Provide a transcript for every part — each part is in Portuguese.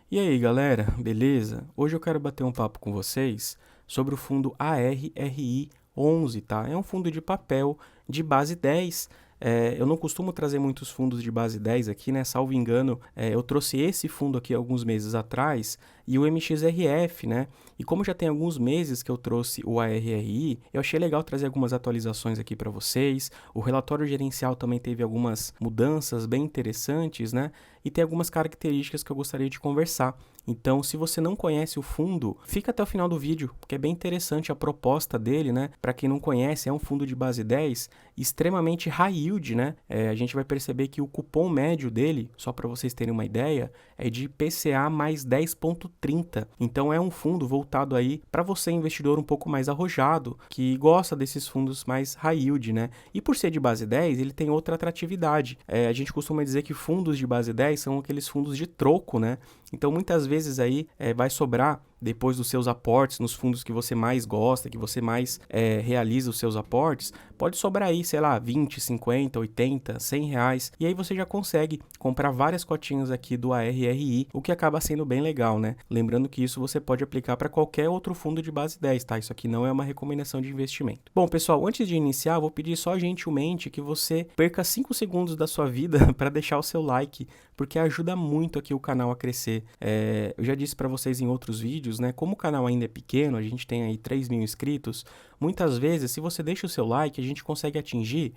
E aí, galera, beleza? Hoje eu quero bater um papo com vocês sobre o fundo ARRI 11, tá? É um fundo de papel de base 10. Eu não costumo trazer muitos fundos de base 10 aqui, né? Salvo engano, eu trouxe esse fundo aqui alguns meses atrás e o MXRF, né? E como já tem alguns meses que eu trouxe o ARRI, eu achei legal trazer algumas atualizações aqui para vocês. O relatório gerencial também teve algumas mudanças bem interessantes, né? E tem algumas características que eu gostaria de conversar. Então, se você não conhece o fundo, fica até o final do vídeo, porque é bem interessante a proposta dele, né? Para quem não conhece, é um fundo de base 10 extremamente high yield, né? A gente vai perceber que o cupom médio dele, só para vocês terem uma ideia, é de IPCA mais 10,30. Então, é um fundo voltado aí para você, investidor um pouco mais arrojado, que gosta desses fundos mais high yield, né? E por ser de base 10, ele tem outra atratividade. A gente costuma dizer que fundos de base 10 são aqueles fundos de troco, né? Então, muitas vezes aí vai sobrar, depois dos seus aportes nos fundos que você mais gosta, que você mais realiza os seus aportes, pode sobrar aí, sei lá, 20, 50, 80, 100 reais. E aí você já consegue comprar várias cotinhas aqui do ARRI, o que acaba sendo bem legal, né? Lembrando que isso você pode aplicar para qualquer outro fundo de base 10, tá? Isso aqui não é uma recomendação de investimento. Bom, pessoal, antes de iniciar, eu vou pedir só gentilmente que você perca 5 segundos da sua vida para deixar o seu like, porque ajuda muito aqui o canal a crescer. Eu já disse para vocês em outros vídeos, né? Como o canal ainda é pequeno, a gente tem aí 3 mil inscritos, muitas vezes, se você deixa o seu like, a gente consegue atingir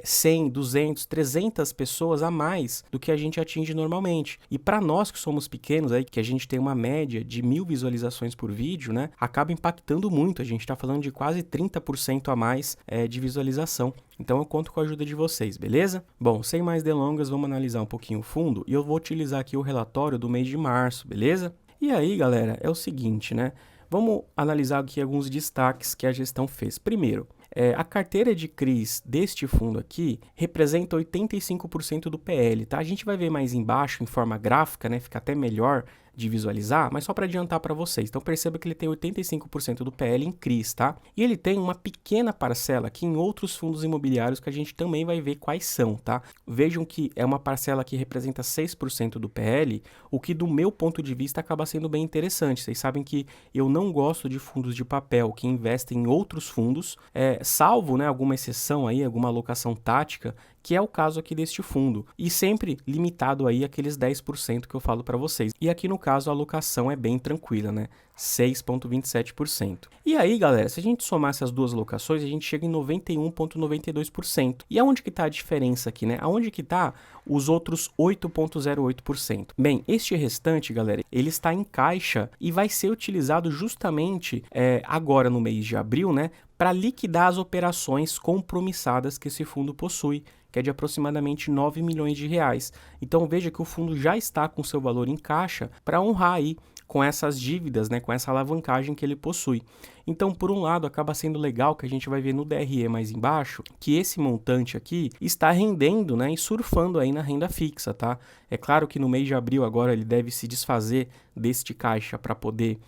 100, 200, 300 pessoas a mais do que a gente atinge normalmente. E para nós que somos pequenos, aí, que a gente tem uma média de 1.000 visualizações por vídeo, né? Acaba impactando muito. A gente está falando de quase 30% a mais de visualização. Então eu conto com a ajuda de vocês, beleza? Bom, sem mais delongas, vamos analisar um pouquinho o fundo e eu vou utilizar aqui o relatório do mês de março, beleza? E aí, galera, é o seguinte, né? Vamos analisar aqui alguns destaques que a gestão fez. Primeiro, a carteira de CRIs deste fundo aqui representa 85% do PL, tá? A gente vai ver mais embaixo em forma gráfica, né? Fica até melhor de visualizar, mas só para adiantar para vocês. Então perceba que ele tem 85% do PL em CRIs, tá? E ele tem uma pequena parcela aqui em outros fundos imobiliários que a gente também vai ver quais são, tá? Vejam que é uma parcela que representa 6% do PL, o que do meu ponto de vista acaba sendo bem interessante. Vocês sabem que eu não gosto de fundos de papel que investem em outros fundos, salvo, né, alguma exceção aí, alguma alocação tática, que é o caso aqui deste fundo, e sempre limitado aí àqueles 10% que eu falo para vocês. E aqui no caso a alocação é bem tranquila, né? 6,27%. E aí, galera, se a gente somar essas duas alocações, a gente chega em 91,92%. E aonde que está a diferença aqui, né? Aonde que está os outros 8,08%? Bem, este restante, galera, ele está em caixa e vai ser utilizado justamente agora no mês de abril, né? Para liquidar as operações compromissadas que esse fundo possui, que é de aproximadamente 9 milhões de reais. Então veja que o fundo já está com seu valor em caixa para honrar aí com essas dívidas, né, com essa alavancagem que ele possui. Então, por um lado, acaba sendo legal que a gente vai ver no DRE mais embaixo, que esse montante aqui está rendendo, né, e surfando aí na renda fixa, tá? É claro que no mês de abril agora ele deve se desfazer deste caixa para poder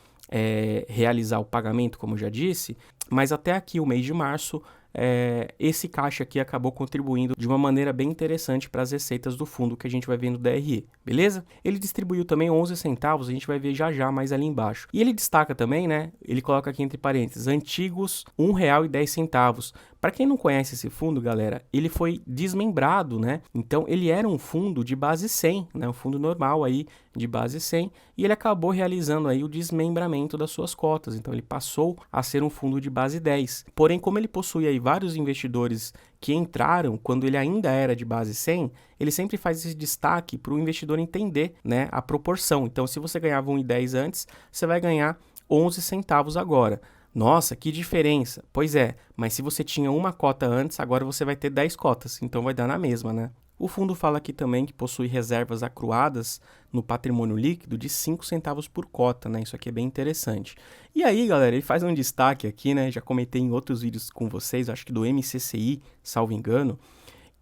realizar o pagamento, como eu já disse, mas até aqui o mês de março, esse caixa aqui acabou contribuindo de uma maneira bem interessante para as receitas do fundo que a gente vai ver no DRE, beleza? Ele distribuiu também 11 centavos, a gente vai ver já já mais ali embaixo. E ele destaca também, né, ele coloca aqui entre parênteses, antigos R$ 1,10. Para quem não conhece esse fundo, galera, ele foi desmembrado, né? Então ele era um fundo de base 100, né? Um fundo normal aí de base 100, e ele acabou realizando aí o desmembramento das suas cotas. Então ele passou a ser um fundo de base 10. Porém, como ele possui aí vários investidores que entraram quando ele ainda era de base 100, ele sempre faz esse destaque para o investidor entender, né, a proporção. Então, se você ganhava 1,10 antes, você vai ganhar 11 centavos agora. Nossa, que diferença. Pois é, mas se você tinha uma cota antes, agora você vai ter 10 cotas, então vai dar na mesma, né? O fundo fala aqui também que possui reservas acruadas no patrimônio líquido de 5 centavos por cota, né? Isso aqui é bem interessante. E aí, galera, ele faz um destaque aqui, né? Já comentei em outros vídeos com vocês, acho que do MCCI, salvo engano,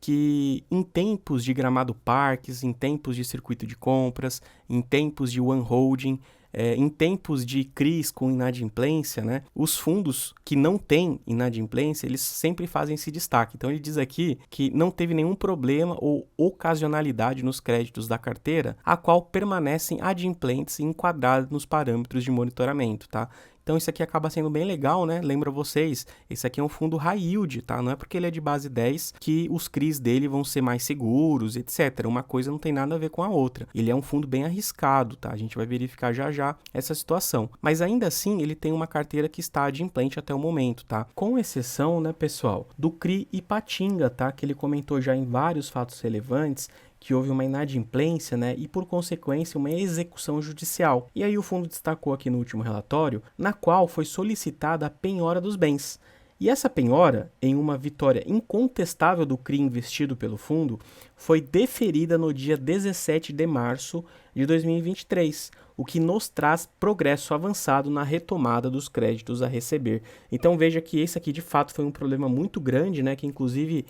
que em tempos de Gramado Parques, em tempos de circuito de compras, em tempos de one holding, em tempos de CRIs com inadimplência, né, os fundos que não têm inadimplência, eles sempre fazem esse destaque. Então ele diz aqui que não teve nenhum problema ou ocasionalidade nos créditos da carteira, a qual permanecem adimplentes e enquadrados nos parâmetros de monitoramento, tá? Então isso aqui acaba sendo bem legal, né? Lembra vocês, esse aqui é um fundo high yield, tá? Não é porque ele é de base 10 que os CRIs dele vão ser mais seguros, etc. Uma coisa não tem nada a ver com a outra. Ele é um fundo bem arriscado, tá? A gente vai verificar já já essa situação. Mas ainda assim, ele tem uma carteira que está adimplente até o momento, tá? Com exceção, né, pessoal, do CRI Ipatinga, tá? Que ele comentou já em vários fatos relevantes que houve uma inadimplência, né, e por consequência uma execução judicial. E aí o fundo destacou aqui no último relatório, na qual foi solicitada a penhora dos bens. E essa penhora, em uma vitória incontestável do CRI investido pelo fundo, foi deferida no dia 17 de março de 2023, o que nos traz progresso avançado na retomada dos créditos a receber. Então veja que esse aqui de fato foi um problema muito grande, né, que inclusive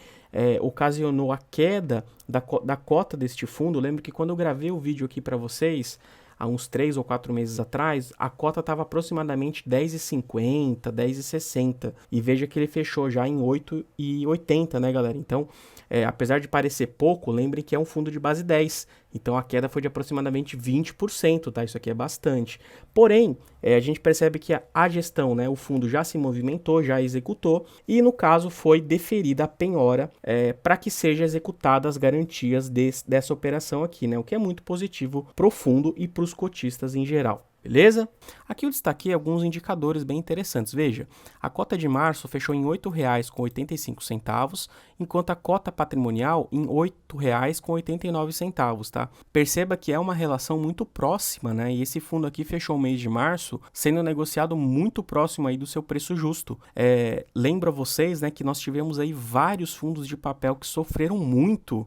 ocasionou a queda da cota deste fundo. Lembro que quando eu gravei o vídeo aqui para vocês, há uns 3 ou 4 meses atrás, a cota estava aproximadamente R$10,50, R$10,60. E veja que ele fechou já em R$8,80, né, galera? Então, apesar de parecer pouco, lembrem que é um fundo de base 10. Então, a queda foi de aproximadamente 20%, tá? Isso aqui é bastante. Porém, a gente percebe que a gestão, né, o fundo já se movimentou, já executou, e no caso foi deferida a penhora para que sejam executadas as garantias dessa operação aqui, né? O que é muito positivo para o fundo e para os cotistas em geral. Beleza? Aqui eu destaquei alguns indicadores bem interessantes. Veja, a cota de março fechou em R$ 8,85, enquanto a cota patrimonial em R$ 8,89, tá? Perceba que é uma relação muito próxima, né? E esse fundo aqui fechou o mês de março sendo negociado muito próximo aí do seu preço justo. Lembra vocês, né, que nós tivemos aí vários fundos de papel que sofreram muito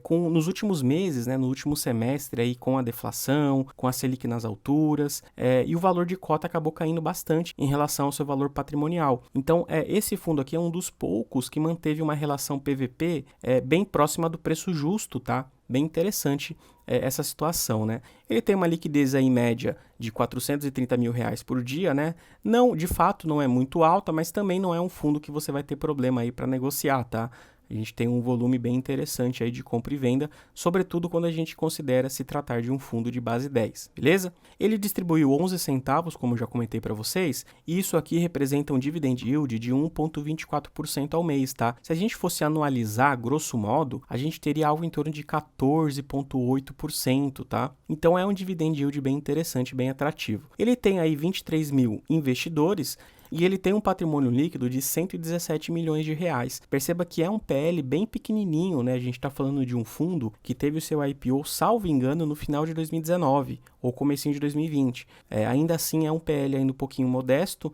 nos últimos meses, né, no último semestre aí com a deflação, com a Selic nas alturas. E o valor de cota acabou caindo bastante em relação ao seu valor patrimonial. Então, esse fundo aqui é um dos poucos que manteve uma relação PVP bem próxima do preço justo, tá? Bem interessante essa situação, né? Ele tem uma liquidez aí, em média de R$430 mil por dia, né? Não, de fato, não é muito alta, mas também não é um fundo que você vai ter problema aí para negociar, tá? A gente tem um volume bem interessante aí de compra e venda, sobretudo quando a gente considera se tratar de um fundo de base 10, beleza? Ele distribuiu 11 centavos, como já comentei para vocês, e isso aqui representa um dividend yield de 1,24% ao mês, tá? Se a gente fosse anualizar, grosso modo, a gente teria algo em torno de 14,8%, tá? Então é um dividend yield bem interessante, bem atrativo. Ele tem aí 23 mil investidores, e ele tem um patrimônio líquido de R$117 milhões. Perceba que é um PL bem pequenininho, né? A gente está falando de um fundo que teve o seu IPO, salvo engano, no final de 2019 ou comecinho de 2020. Ainda assim é um PL ainda um pouquinho modesto.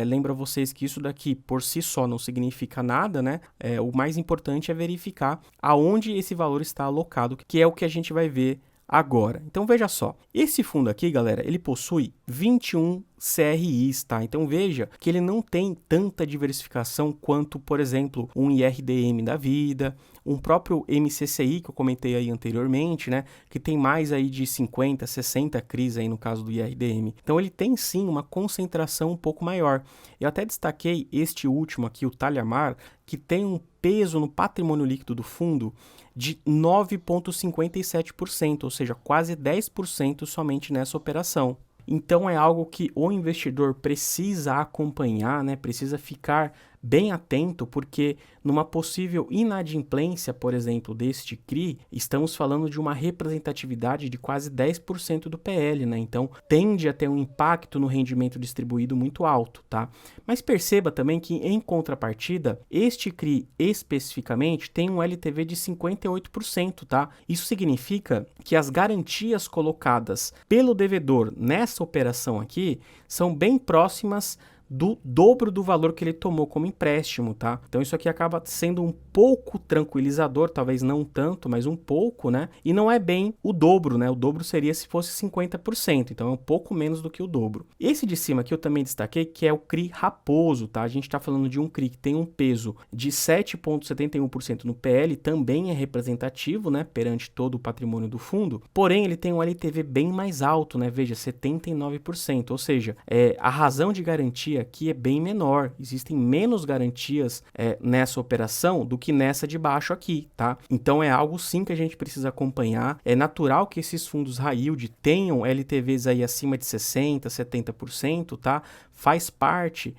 Lembra vocês que isso daqui por si só não significa nada, né? O mais importante é verificar aonde esse valor está alocado, que é o que a gente vai ver agora. Então veja só, esse fundo aqui, galera, ele possui 21 CRIs, tá? Então veja que ele não tem tanta diversificação quanto, por exemplo, um IRDM da vida, um próprio MCCI que eu comentei aí anteriormente, né? Que tem mais aí de 50, 60 CRIs aí no caso do IRDM. Então ele tem sim uma concentração um pouco maior. Eu até destaquei este último aqui, o Talhamar, que tem um peso no patrimônio líquido do fundo de 9,57%, ou seja, quase 10% somente nessa operação. Então é algo que o investidor precisa acompanhar, né? Precisa ficar bem atento, porque numa possível inadimplência, por exemplo, deste CRI, estamos falando de uma representatividade de quase 10% do PL, né? Então tende a ter um impacto no rendimento distribuído muito alto, tá? Mas perceba também que, em contrapartida, este CRI especificamente tem um LTV de 58%, tá? Isso significa que as garantias colocadas pelo devedor nessa operação aqui são bem próximas do dobro do valor que ele tomou como empréstimo, tá? Então isso aqui acaba sendo um pouco tranquilizador, talvez não tanto, mas um pouco, né? E não é bem o dobro, né? O dobro seria se fosse 50%, então é um pouco menos do que o dobro. Esse de cima aqui eu também destaquei, que é o CRI Raposo, tá? A gente está falando de um CRI que tem um peso de 7,71% no PL, também é representativo, né? Perante todo o patrimônio do fundo, porém ele tem um LTV bem mais alto, né? Veja, 79%, ou seja, a razão de garantia aqui é bem menor, existem menos garantias nessa operação do que nessa de baixo aqui, tá? Então é algo sim que a gente precisa acompanhar, é natural que esses fundos high yield tenham LTVs aí acima de 60%, 70%, tá? Faz parte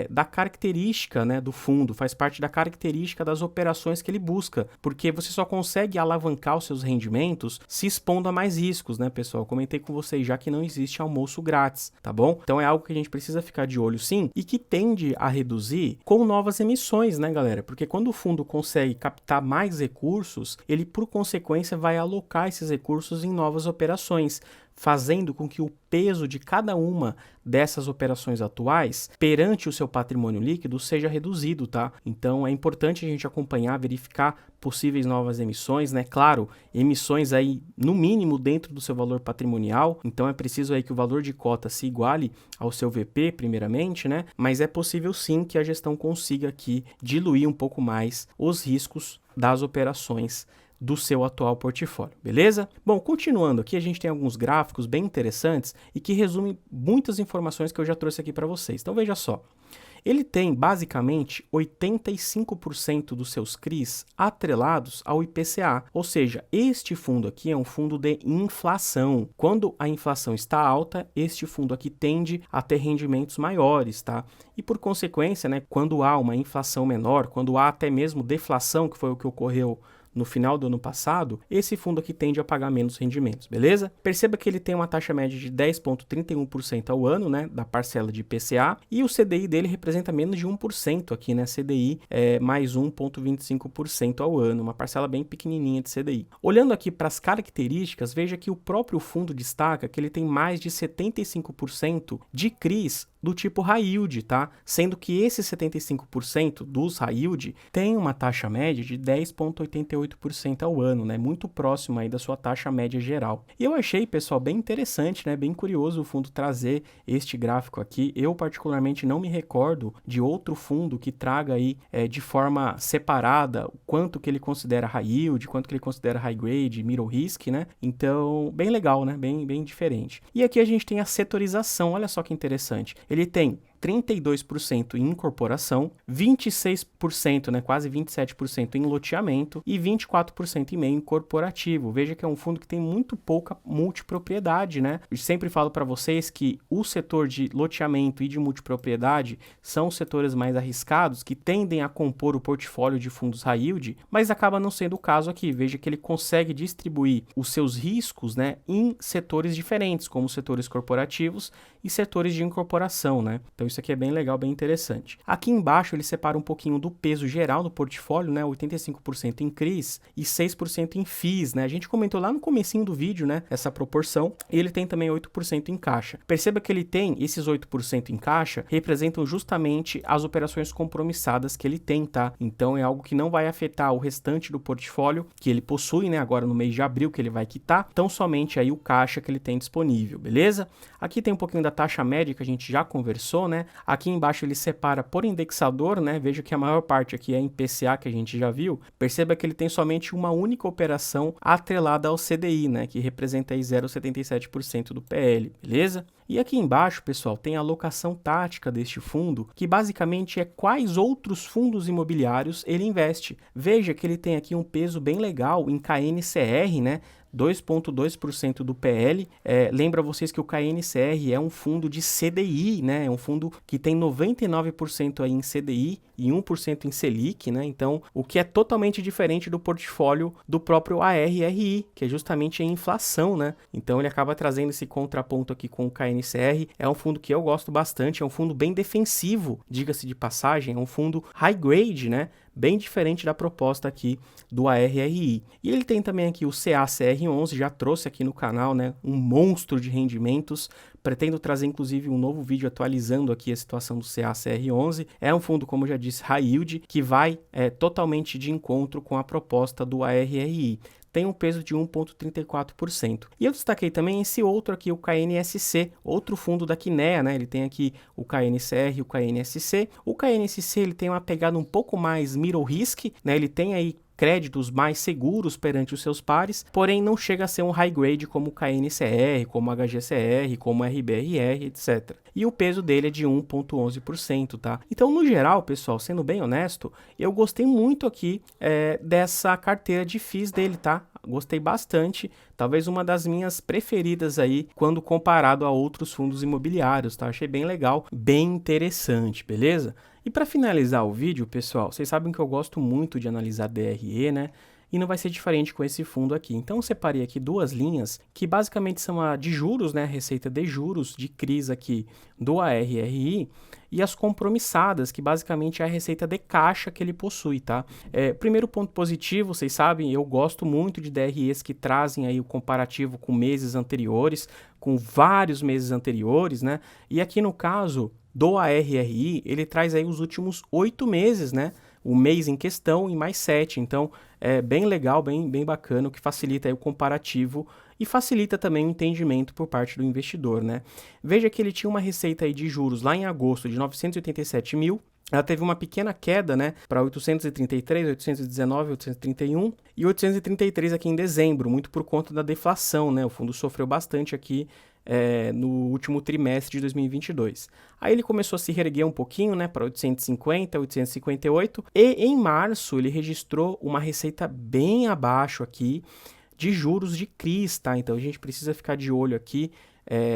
da característica, né, do fundo, faz parte da característica das operações que ele busca, porque você só consegue alavancar os seus rendimentos se expondo a mais riscos, né, pessoal? Eu comentei com vocês já que não existe almoço grátis, tá bom? Então é algo que a gente precisa ficar de olho sim e que tende a reduzir com novas emissões, né, galera? Porque quando o fundo consegue captar mais recursos, ele por consequência vai alocar esses recursos em novas operações, fazendo com que o peso de cada uma dessas operações atuais perante o seu patrimônio líquido seja reduzido, tá? Então é importante a gente acompanhar, verificar possíveis novas emissões, né? Claro, emissões aí no mínimo dentro do seu valor patrimonial, então é preciso aí que o valor de cota se iguale ao seu VP primeiramente, né? Mas é possível sim que a gestão consiga aqui diluir um pouco mais os riscos das operações do seu atual portfólio, beleza? Bom, continuando aqui, a gente tem alguns gráficos bem interessantes e que resumem muitas informações que eu já trouxe aqui para vocês. Então veja só, ele tem basicamente 85% dos seus CRIs atrelados ao IPCA, ou seja, este fundo aqui é um fundo de inflação. Quando a inflação está alta, este fundo aqui tende a ter rendimentos maiores, tá? E por consequência, né, quando há uma inflação menor, quando há até mesmo deflação, que foi o que ocorreu no final do ano passado, esse fundo aqui tende a pagar menos rendimentos, beleza? Perceba que ele tem uma taxa média de 10,31% ao ano, né, da parcela de IPCA, e o CDI dele representa menos de 1% aqui, né, CDI mais 1,25% ao ano, uma parcela bem pequenininha de CDI. Olhando aqui para as características, veja que o próprio fundo destaca que ele tem mais de 75% de CRIs do tipo high yield, tá? Sendo que esse 75% dos high yield tem uma taxa média de 10,88% ao ano, né? Muito próximo aí da sua taxa média geral. E eu achei, pessoal, bem interessante, né? Bem curioso o fundo trazer este gráfico aqui. Eu particularmente não me recordo de outro fundo que traga aí de forma separada o quanto que ele considera high yield, quanto que ele considera high grade, middle risk, né? Então, bem legal, né? Bem diferente. E aqui a gente tem a setorização, olha só que interessante. Ele tem 32% em incorporação, 26%, né, quase 27% em loteamento e 24% em meio corporativo. Veja que é um fundo que tem muito pouca multipropriedade, né? Eu sempre falo para vocês que o setor de loteamento e de multipropriedade são os setores mais arriscados que tendem a compor o portfólio de fundos high yield, mas acaba não sendo o caso aqui. Veja que ele consegue distribuir os seus riscos, né, em setores diferentes, como setores corporativos e setores de incorporação, né? Então isso aqui é bem legal, bem interessante. Aqui embaixo ele separa um pouquinho do peso geral do portfólio, né? 85% em CRIs e 6% em FIIs, né? A gente comentou lá no comecinho do vídeo, né? Essa proporção. E ele tem também 8% em caixa. Perceba que ele tem esses 8% em caixa, representam justamente as operações compromissadas que ele tem, tá? Então é algo que não vai afetar o restante do portfólio que ele possui, né? Agora no mês de abril que ele vai quitar, tão somente aí o caixa que ele tem disponível, beleza? Aqui tem um pouquinho da taxa média que a gente já conversou, né? Aqui embaixo ele separa por indexador, né? Veja que a maior parte aqui é em IPCA, que a gente já viu. Perceba que ele tem somente uma única operação atrelada ao CDI, né? Que representa aí 0,77% do PL, beleza? E aqui embaixo, pessoal, tem a alocação tática deste fundo, que basicamente é quais outros fundos imobiliários ele investe. Veja que ele tem aqui um peso bem legal em KNCR, né? 2,2% do PL. Lembra vocês que o KNCR é um fundo de CDI, né? É um fundo que tem 99% aí em CDI e 1% em Selic, né? Então, o que é totalmente diferente do portfólio do próprio ARRI, que é justamente a inflação, né? Então, ele acaba trazendo esse contraponto aqui com o KNCR. É um fundo que eu gosto bastante, é um fundo bem defensivo, diga-se de passagem, é um fundo high grade, né? bem diferente da proposta aqui do ARRI. E ele tem também aqui o CACR11, já trouxe aqui no canal, né, um monstro de rendimentos. Pretendo trazer inclusive um novo vídeo atualizando aqui a situação do CACR11. É um fundo, como eu já disse, high yield, que vai totalmente de encontro com a proposta do ARRI. Tem um peso de 1,34%. E eu destaquei também esse outro aqui, o KNSC, outro fundo da Kinea, né? Ele tem aqui o KNCR e o KNSC. O KNSC ele tem uma pegada um pouco mais middle risk, né? Ele tem aí créditos mais seguros perante os seus pares, porém não chega a ser um high grade como o KNCR, como o HGCR, como o RBRR, etc. E o peso dele é de 1,11%, tá? Então, no geral, pessoal, sendo bem honesto, eu gostei muito aqui dessa carteira de FIIs dele, tá? Gostei bastante, talvez uma das minhas preferidas aí quando comparado a outros fundos imobiliários, tá? Achei bem legal, bem interessante, beleza? E para finalizar o vídeo, pessoal, vocês sabem que eu gosto muito de analisar DRE, né? E não vai ser diferente com esse fundo aqui. Então, eu separei aqui duas linhas que basicamente são a de juros, né? A receita de juros de CRIs aqui do ARRI e as compromissadas, que basicamente é a receita de caixa que ele possui, tá? Primeiro ponto positivo, vocês sabem, eu gosto muito de DREs que trazem aí o comparativo com meses anteriores, com vários meses anteriores, né? E aqui no caso do ARRI, ele traz aí os últimos 8 meses, né? O mês em questão e mais 7. Então, é bem legal, bem bacana, o que facilita aí o comparativo e facilita também o entendimento por parte do investidor, né? Veja que ele tinha uma receita aí de juros lá em agosto de 987 mil. Ela teve uma pequena queda, né, para 833, 819, 831 e 833 aqui em dezembro, muito por conta da deflação, né? O fundo sofreu bastante aqui no último trimestre de 2022. Aí ele começou a se reerguer um pouquinho, né, para 850, 858, e em março ele registrou uma receita bem abaixo aqui de juros de CRIs, tá? Então a gente precisa ficar de olho aqui,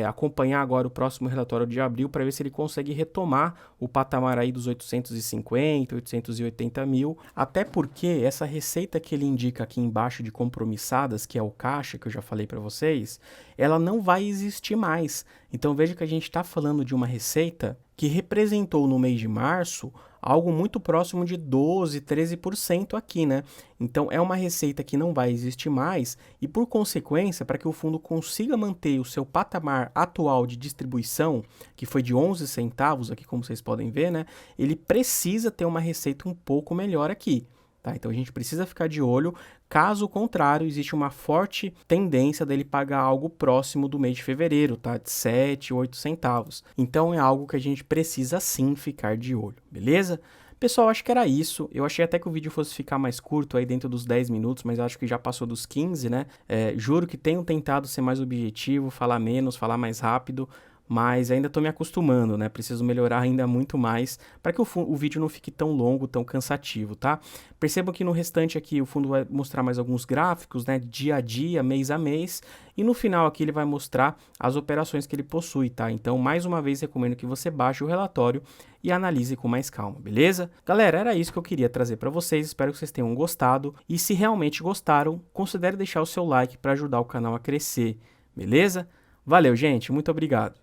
acompanhar agora o próximo relatório de abril para ver se ele consegue retomar o patamar aí dos 850, 880 mil, até porque essa receita que ele indica aqui embaixo de compromissadas, que é o caixa que eu já falei para vocês, ela não vai existir mais. Então veja que a gente está falando de uma receita que representou no mês de março algo muito próximo de 12, 13% aqui, né? Então é uma receita que não vai existir mais e, por consequência, para que o fundo consiga manter o seu patamar atual de distribuição, que foi de 11 centavos aqui, como vocês podem ver, né? Ele precisa ter uma receita um pouco melhor aqui. Tá? Então a gente precisa ficar de olho, caso contrário, existe uma forte tendência dele pagar algo próximo do mês de fevereiro, tá? De 7, 8 centavos. Então é algo que a gente precisa sim ficar de olho, beleza? Pessoal, acho que era isso. Eu achei até que o vídeo fosse ficar mais curto aí dentro dos 10 minutos, mas acho que já passou dos 15, né? Juro que tenho tentado ser mais objetivo, falar menos, falar mais rápido, mas ainda estou me acostumando, né? Preciso melhorar ainda muito mais para que o vídeo não fique tão longo, tão cansativo, tá? Percebam que no restante aqui o fundo vai mostrar mais alguns gráficos, né? Dia a dia, mês a mês, e no final aqui ele vai mostrar as operações que ele possui, tá? Então, mais uma vez, recomendo que você baixe o relatório e analise com mais calma, beleza? Galera, era isso que eu queria trazer para vocês, espero que vocês tenham gostado, e se realmente gostaram, considere deixar o seu like para ajudar o canal a crescer, beleza? Valeu, gente, muito obrigado!